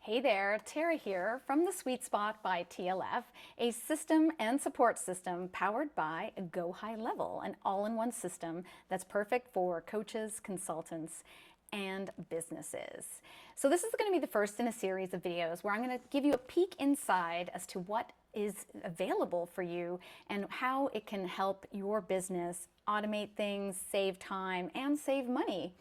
Hey there, Tara here from the Sweet Spot by TLF, a system and support system powered by Go High Level, an all-in-one system that's perfect for coaches, consultants, and businesses. So this is going to be the first in a series of videos where I'm going to give you a peek inside as to what is available for you and how it can help your business automate things, save time, and save money.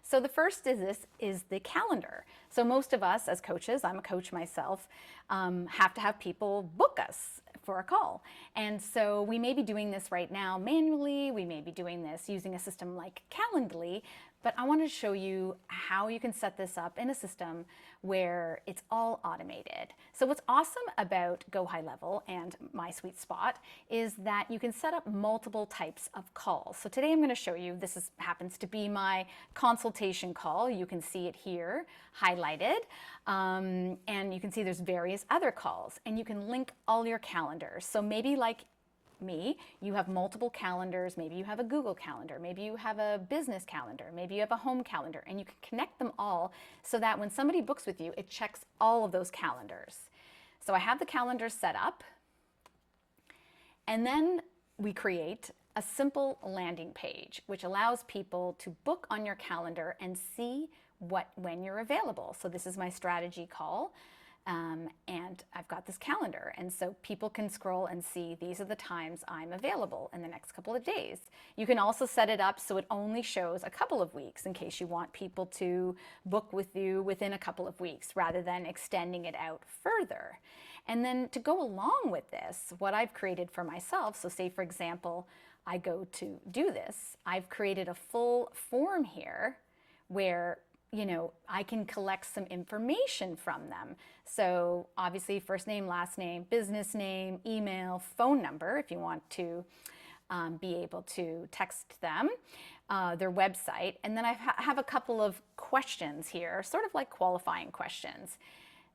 So the first is the calendar. So most of us as coaches, I'm a coach myself, have to have people book us for a call. And so we may be doing this right now manually, we may be doing this using a system like Calendly, but I wanted to show you how you can set this up in a system where it's all automated. So what's awesome about Go High Level and my Sweet Spot is that you can set up multiple types of calls. So today I'm going to show you, happens to be my consultation call. You can see it here highlighted, and you can see there's various other calls, and you can link all your calendars. So maybe like me, you have multiple calendars, maybe you have a Google Calendar, maybe you have a business calendar, maybe you have a home calendar, and you can connect them all so that when somebody books with you, it checks all of those calendars. So I have the calendars set up, and then we create a simple landing page which allows people to book on your calendar and see when you're available. So this is my strategy call. And I've got this calendar, and so people can scroll and see these are the times I'm available in the next couple of days. You can also set it up so it only shows a couple of weeks in case you want people to book with you within a couple of weeks rather than extending it out further. And then to go along with this, what I've created for myself, so say for example, I go to do this, I've created a full form here where I can collect some information from them. So obviously first name, last name, business name, email, phone number if you want to be able to text them, their website. And then I have a couple of questions here, sort of like qualifying questions.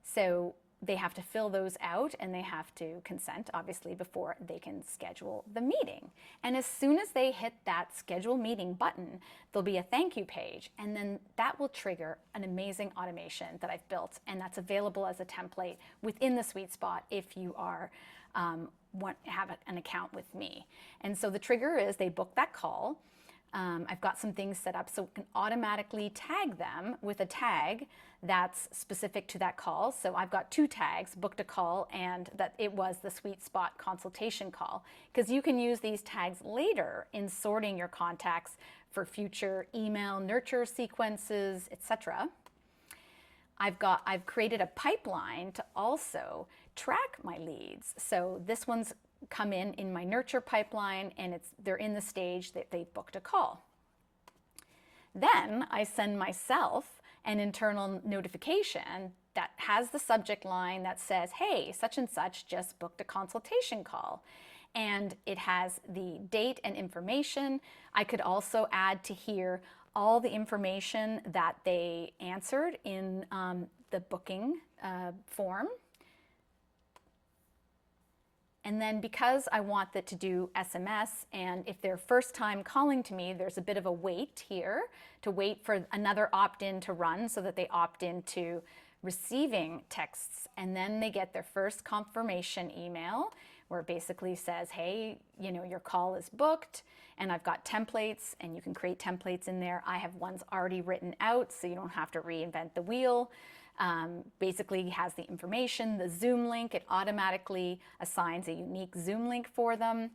So they have to fill those out and they have to consent, obviously, before they can schedule the meeting. And as soon as they hit that schedule meeting button, there'll be a thank you page, and then that will trigger an amazing automation that I've built, and that's available as a template within the Sweet Spot if you are have an account with me. And so the trigger is they book that call. I've got some things set up so it can automatically tag them with a tag that's specific to that call. So I've got 2 tags, booked a call and that it was the Sweet Spot consultation call, because you can use these tags later in sorting your contacts for future email nurture sequences, etc. I've created a pipeline to also track my leads. So this one's come in my nurture pipeline, and they're in the stage that they've booked a call. Then I send myself an internal notification that has the subject line that says, hey, such and such just booked a consultation call. And it has the date and information. I could also add to here all the information that they answered in the booking form. And then because I want that to do SMS, and if they're first time calling to me, there's a bit of a wait here to wait for another opt-in to run so that they opt into receiving texts, and then they get their first confirmation email where it basically says, hey, your call is booked, and I've got templates, and you can create templates in there. I have ones already written out so you don't have to reinvent the wheel. Basically has the information, the Zoom link, it automatically assigns a unique Zoom link for them.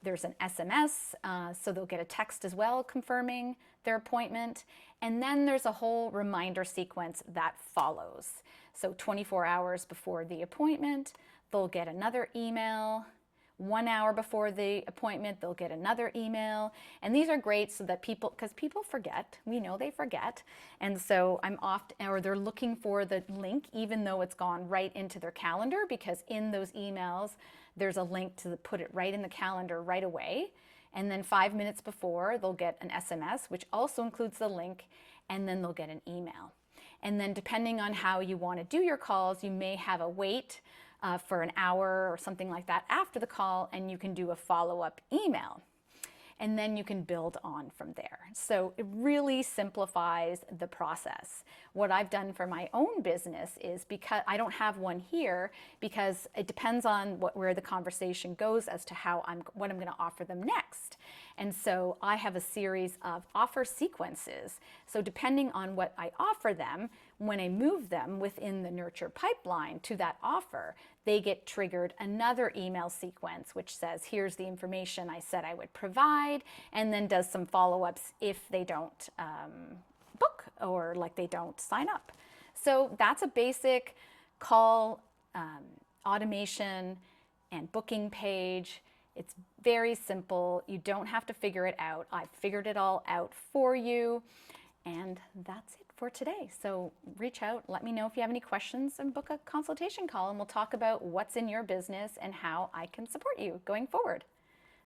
There's an SMS, so they'll get a text as well confirming their appointment. And then there's a whole reminder sequence that follows. So 24 hours before the appointment, they'll get another email. 1 hour before the appointment, they'll get another email. And these are great so that because people forget, we know they forget. And so they're looking for the link even though it's gone right into their calendar, because in those emails, there's a link to put it right in the calendar right away. And then 5 minutes before, they'll get an SMS, which also includes the link, and then they'll get an email. And then depending on how you want to do your calls, you may have a wait for an hour or something like that after the call, and you can do a follow-up email. and then you can build on from there. So it really simplifies the process. What I've done for my own business is, because I don't have one here, because it depends on where the conversation goes as to what I'm going to offer them next. And so I have a series of offer sequences. So depending on what I offer them, when I move them within the nurture pipeline to that offer, they get triggered another email sequence which says, here's the information I said I would provide, and then does some follow-ups if they don't book, or like they don't sign up. So that's a basic call automation and booking page. It's very simple. You don't have to figure it out. I've figured it all out for you. And that's it for today. So reach out, let me know if you have any questions, and book a consultation call, and we'll talk about what's in your business and how I can support you going forward.